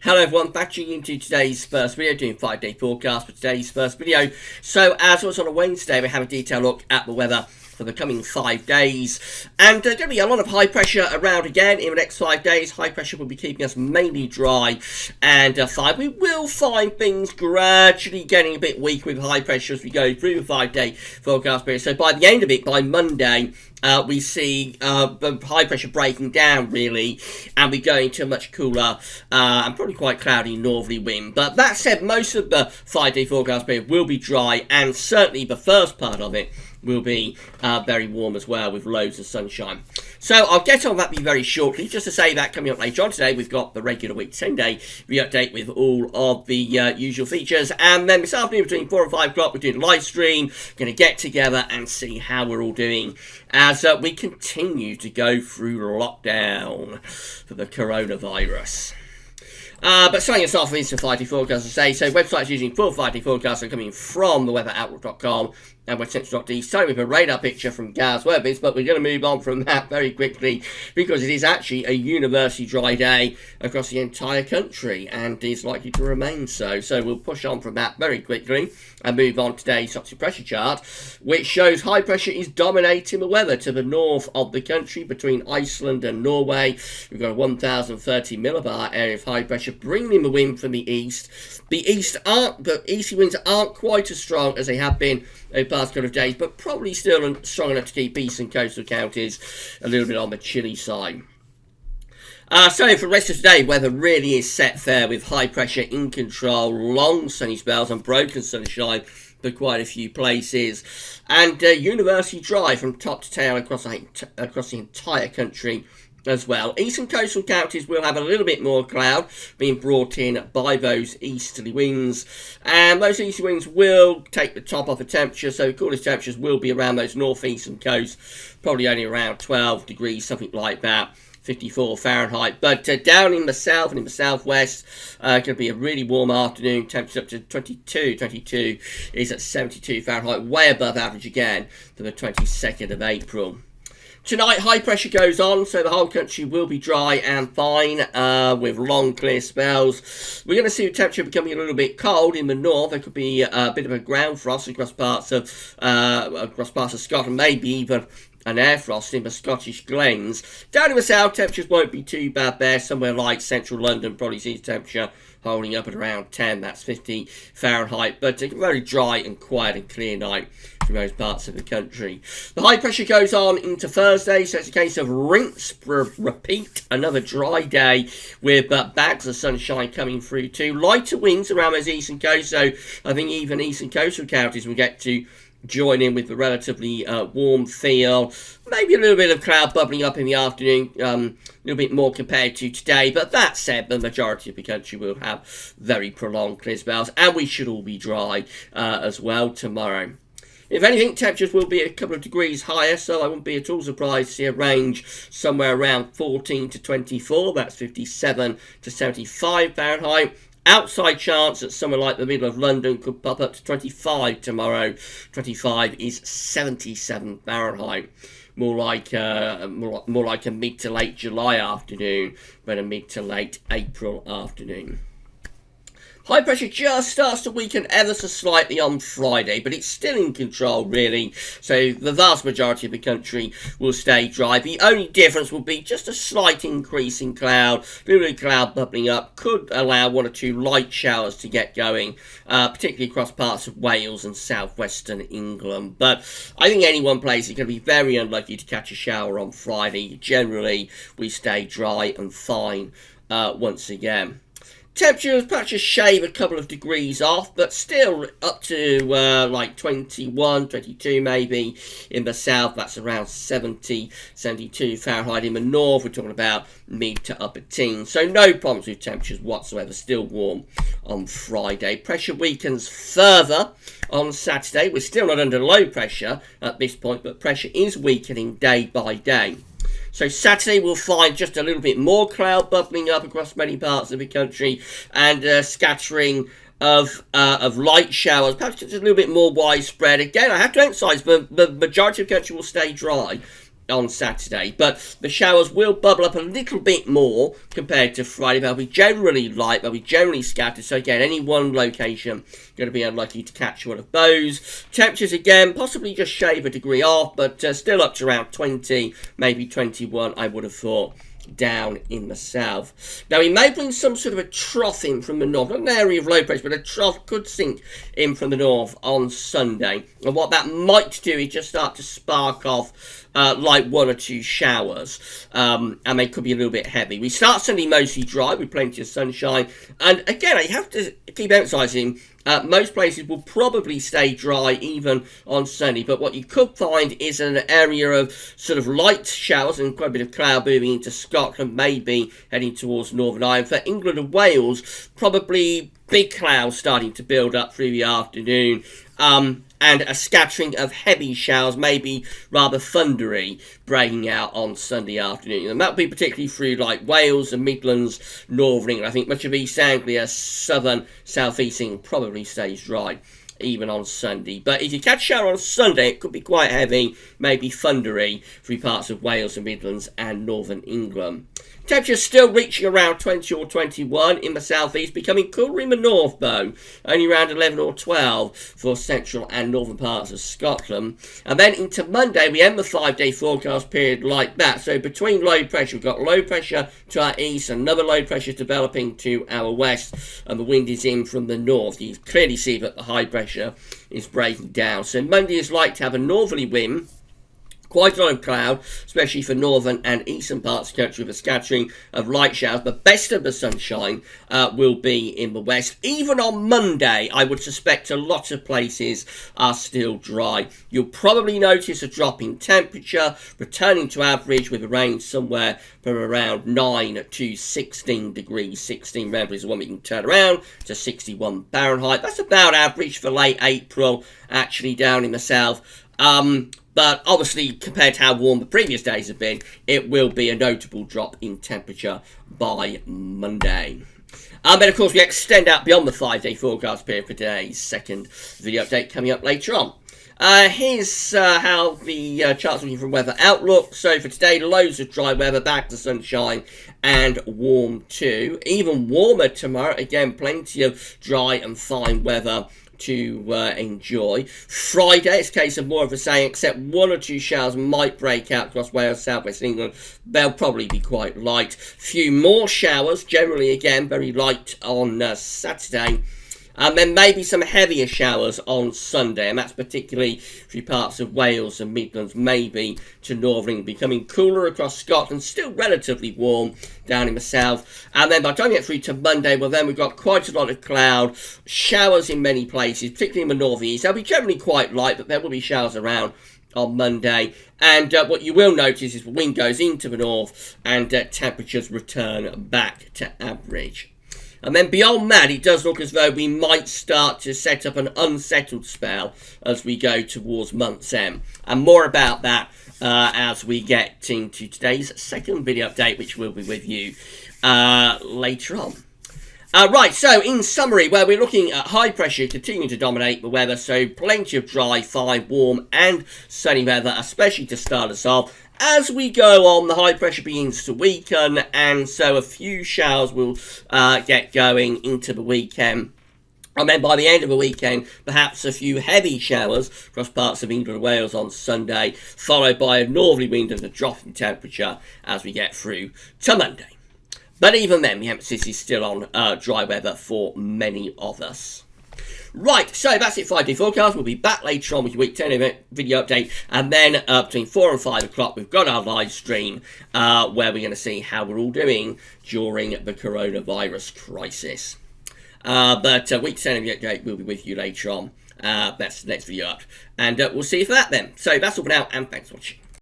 Hello everyone, back tuning into today's first video, doing 5-day forecast for today's first video. So as was on a Wednesday, we have a detailed look at the weather for the coming 5 days. And going to be a lot of high pressure around again in the next 5 days. High pressure will be keeping us mainly dry and fine. We will find things gradually getting a bit weak with high pressure as we go through the 5-day forecast period. So by the end of it, by Monday, we see the high pressure breaking down really, and we go into a much cooler and probably quite cloudy northerly wind. But that said, most of the 5-day forecast period will be dry, and certainly the first part of it will be very warm as well, with loads of sunshine. So I'll get on that very shortly. Just to say that coming up later on today, we've got the regular week 10-day re-update with all of the usual features, and then this afternoon between 4 and 5 o'clock we're doing a live stream. Going to get together and see how we're all doing as we continue to go through lockdown for the coronavirus. But starting us off with some 5-day forecasts, to say, so websites using full 5-day forecasts are coming from the weatheroutlook.com and westcentre.de, starting with a radar picture from Gaz Weathers, but we're going to move on from that very quickly because it is actually a universally dry day across the entire country and is likely to remain so. So we'll push on from that very quickly and move on to today's toxic pressure chart, which shows high pressure is dominating the weather to the north of the country between Iceland and Norway. We've got a 1030 millibar area of high pressure bringing the wind from the east. The easty winds aren't quite as strong as they have been over the past couple of days, but probably still strong enough to keep eastern coastal counties a little bit on the chilly side. So for the rest of today, weather really is set fair with high pressure in control, long sunny spells and broken sunshine for quite a few places, and universally dry from top to tail across the entire country as well. Eastern coastal counties will have a little bit more cloud being brought in by those easterly winds, and those easterly winds will take the top off the temperature, so the coolest temperatures will be around those northeastern coasts, probably only around 12 degrees, something like that, 54 Fahrenheit. But down in the south and in the southwest, going to be a really warm afternoon, temperature up to 22 is at 72 Fahrenheit, way above average again for the 22nd of April. Tonight, high pressure goes on, so the whole country will be dry and fine with long, clear spells. We're going to see the temperature becoming a little bit cold in the north. There could be a bit of a ground frost across parts of Scotland, maybe even an air frost in the Scottish Glens. Down in the south, temperatures won't be too bad there. Somewhere like central London probably sees temperature holding up at around 10, that's 50 Fahrenheit, but a very dry and quiet and clear night for most parts of the country. The high pressure goes on into Thursday, so it's a case of rinse, repeat, another dry day with bags of sunshine coming through too. Lighter winds around those eastern coast, so I think even eastern coastal counties will get to join in with the relatively warm feel. Maybe a little bit of cloud bubbling up in the afternoon, a little bit more compared to today, but that said, the majority of the country will have very prolonged clear spells, and we should all be dry as well tomorrow. If anything, temperatures will be a couple of degrees higher, so I wouldn't be at all surprised to see a range somewhere around 14 to 24, that's 57 to 75 Fahrenheit. Outside chance that somewhere like the middle of London could pop up to 25 tomorrow. 25 is 77 Fahrenheit. More like a mid to late July afternoon than a mid to late April afternoon. High pressure just starts to weaken ever so slightly on Friday, but it's still in control really, so the vast majority of the country will stay dry. The only difference will be just a slight increase in cloud, a little bit of cloud bubbling up, could allow 1 or 2 light showers to get going, particularly across parts of Wales and southwestern England. But I think any one place is going to be very unlucky to catch a shower on Friday. Generally, we stay dry and fine once again. Temperatures perhaps just shave a couple of degrees off, but still up to like 21, 22 maybe in the south. That's around 70, 72 Fahrenheit. In the north, we're talking about mid to upper teens. So no problems with temperatures whatsoever. Still warm on Friday. Pressure weakens further on Saturday. We're still not under low pressure at this point, but pressure is weakening day by day. So Saturday we'll find just a little bit more cloud bubbling up across many parts of the country, and scattering of light showers, perhaps just a little bit more widespread. Again, I have to emphasise the majority of the country will stay dry. on Saturday, but the showers will bubble up a little bit more compared to Friday. They'll be generally light, they'll be generally scattered, so again, any one location going to be unlikely to catch one of those. Temperatures again, possibly just shave a degree off, but still up to around 20, maybe 21, I would have thought, down in the south. Now, we may bring some sort of a trough in from the north, not an area of low pressure, but a trough could sink in from the north on Sunday. And what that might do is just start to spark off like 1 or 2 showers, and they could be a little bit heavy. We start Sunday mostly dry with plenty of sunshine, and again, I have to keep emphasising, most places will probably stay dry even on Sunday, but what you could find is an area of sort of light showers and quite a bit of cloud moving into Scotland, maybe heading towards Northern Ireland. For England and Wales, probably big clouds starting to build up through the afternoon, and a scattering of heavy showers, maybe rather thundery, breaking out on Sunday afternoon. And that will be particularly through like Wales and Midlands, Northern England. I think much of East Anglia, southern, southeast England probably stays dry even on Sunday. But if you catch a shower on Sunday, it could be quite heavy, maybe thundery through parts of Wales and Midlands and Northern England. Temperatures still reaching around 20 or 21 in the southeast, becoming cooler in the north though, only around 11 or 12 for central and northern parts of Scotland. And then into Monday, we end the 5-day forecast period like that. So between low pressure, we've got low pressure to our east, another low pressure developing to our west, and the wind is in from the north. You clearly see that the high pressure is breaking down. So Monday is like to have a northerly wind, quite a lot of cloud, especially for northern and eastern parts of the country, with a scattering of light showers. But best of the sunshine will be in the west. Even on Monday, I would suspect a lot of places are still dry. You'll probably notice a drop in temperature, returning to average with a range somewhere from around 9 to 16 degrees. 16 remember is the one we can turn around to 61 Fahrenheit. That's about average for late April, actually, down in the south. But obviously, compared to how warm the previous days have been, it will be a notable drop in temperature by Monday. And then, of course, we extend out beyond the 5-day forecast period for today's second video update coming up later on. Here's how the chart's looking from Weather Outlook. So for today, loads of dry weather, back to sunshine and warm too. Even warmer tomorrow. Again, plenty of dry and fine weather to enjoy. Friday, it's a case of more of the same, except 1 or 2 showers might break out across Wales, southwest England. They'll probably be quite light. Few more showers, generally again very light on Saturday. And then maybe some heavier showers on Sunday, and that's particularly through parts of Wales and Midlands, maybe to Northern England, becoming cooler across Scotland, still relatively warm down in the south. And then by the time we get through to Monday, well, then we've got quite a lot of cloud, showers in many places, particularly in the northeast. They'll be generally quite light, but there will be showers around on Monday. And what you will notice is the wind goes into the north and temperatures return back to average. And then beyond that, it does look as though we might start to set up an unsettled spell as we go towards month's end. And more about that as we get into today's second video update, which will be with you later on. Right, so in summary, where we're looking at high pressure continuing to dominate the weather, so plenty of dry, fine, warm and sunny weather, especially to start us off. As we go on, the high pressure begins to weaken, and so a few showers will get going into the weekend. And then by the end of the weekend, perhaps a few heavy showers across parts of England and Wales on Sunday, followed by a northerly wind and a drop in temperature as we get through to Monday. But even then, the emphasis is still on dry weather for many of us. Right, so that's it, 5-day forecast. We'll be back later on with your week 10 video update. And then between 4 and 5 o'clock, we've got our live stream where we're going to see how we're all doing during the coronavirus crisis. But week 10 video update will be with you later on. That's the next video up. And we'll see you for that then. So that's all for now, and thanks for watching.